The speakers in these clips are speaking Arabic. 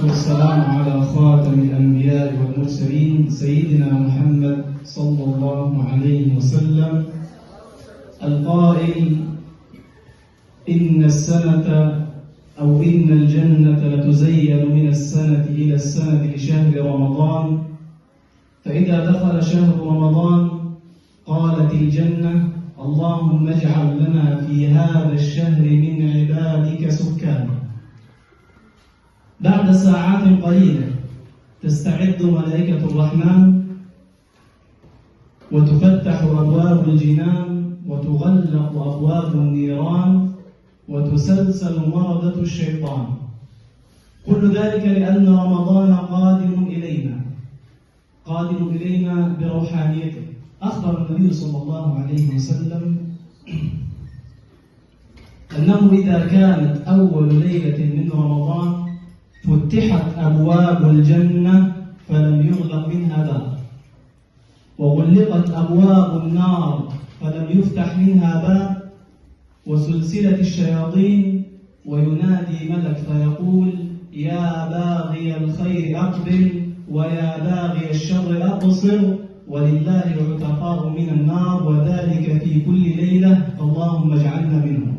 والصلاة والسلام على خاتم الأنبياء والمرسلين سيدنا محمد صلى الله عليه وسلم القائل: إن الجنة لتزين من السنة إلى السنة لشهر رمضان، فإذا دخل شهر رمضان قالت الجنة: اللهم اجعل لنا في هذا الشهر من عبادك سكانا. بعد ساعات قليلة تستعد ملائكة الرحمن وتفتح أبواب الجنان وتغلق أبواب النيران وتسلسل مردة الشيطان. كل ذلك لأن رمضان قادم إلينا بروحانيته. أخبر النبي صلى الله عليه وسلم أنه إذا كانت أول ليلة من رمضان فتحت أبواب الجنة فلم يغلق منها باب، وغلقت أبواب النار فلم يفتح منها باب، وسلسلة الشياطين وينادي ملك فيقول: يا باغي الخير أقبل ويا باغي الشر أقصر، ولله عتقاء من النار، وذلك في كل ليلة، اللهم اجعلنا منهم.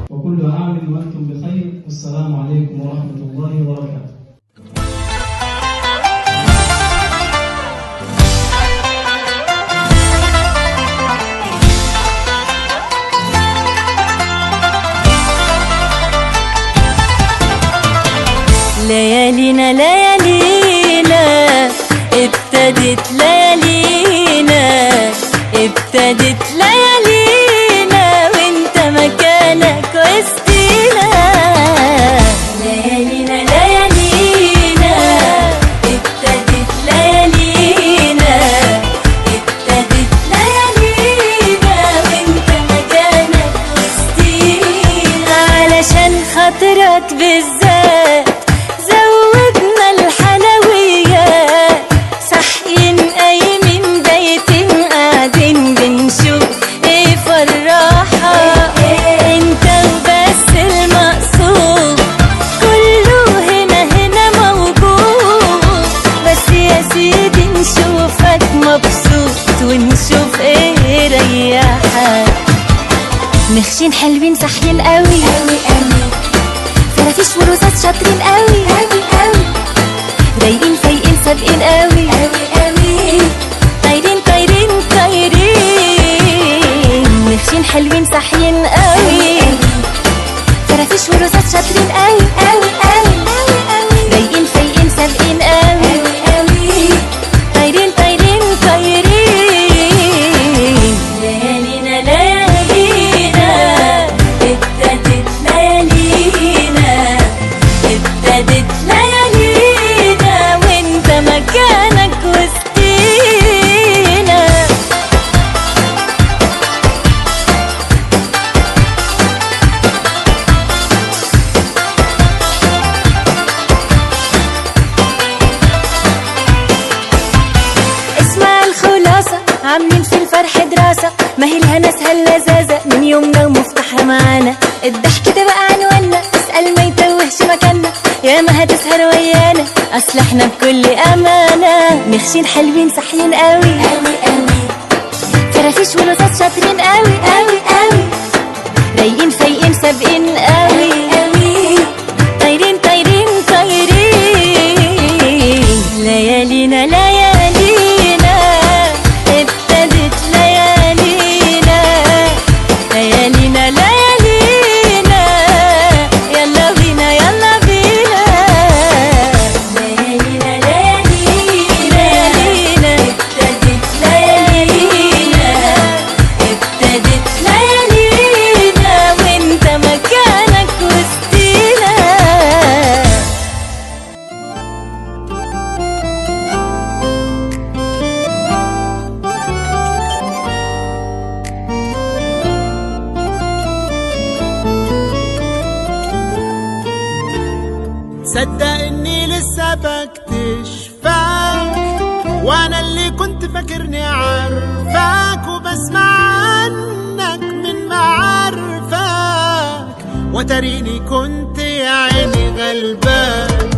وكل عام وأنتم بخير، والسلام عليكم ورحمة الله وبركاته. ليالينا ابتدت ليالينا وانت مكانك وسطينا. ليالينا ابتدت ليالينا وانت مكانك وسطينا. علشان خاطرك بالذات زودنا الحلويات، صاحيين قايمين بايتين قاعدين بنشوف ايه فرحة. انت وبس المقصود كله هنا موجود، بس يا سيدي نشوفك مبسوط ونشوف ايه ريحك. مخشين حلوين صاحيين قوي فرافيش ورصاص شاطرين قوي رايقين فايقين سابقين قوي طايرين مخشين حلوين صاحيين قوي فرافيش ورصاص شاطرين قوي رايقين فايقين سابقين قوي طايرين ليالينا ابتدت ليالينا وانت مكانك وسطينا. اسمع الخلاصة، عاملين في الفرح دراسة، ما هي الهنا سهل لذاذة من يومنا ومفتاحها معانا. الضحك ده بقى عنوانا، اسأل ما يتوهش مكاننا، يا ما هتسهر ويانا اصل احنا بكل امانة. مخشين حلوين صاحيين قوي فرافيش ورصاص شاطرين قوي رايقين فايقين سابقين قوي طايرين ليالينا ابتدت ليالينا يلا بينا ابتدت ليالينا وانت مكانك وسطينا. صدق اني لسه بكتشفك، وانا اللي كنت فاكرني عارفك وبسمع عنك من معارفك، وتريني كنت يا عيني غلبان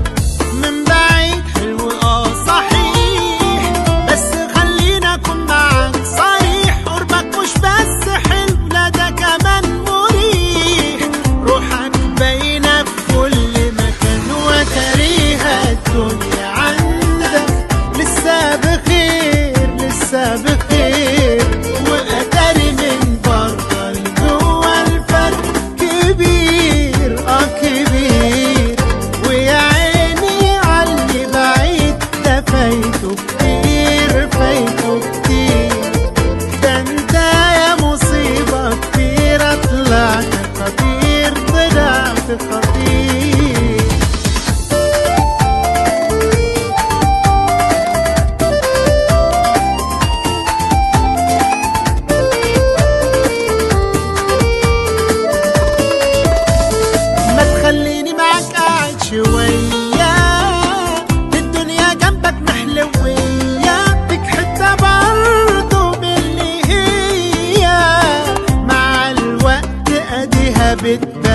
البيت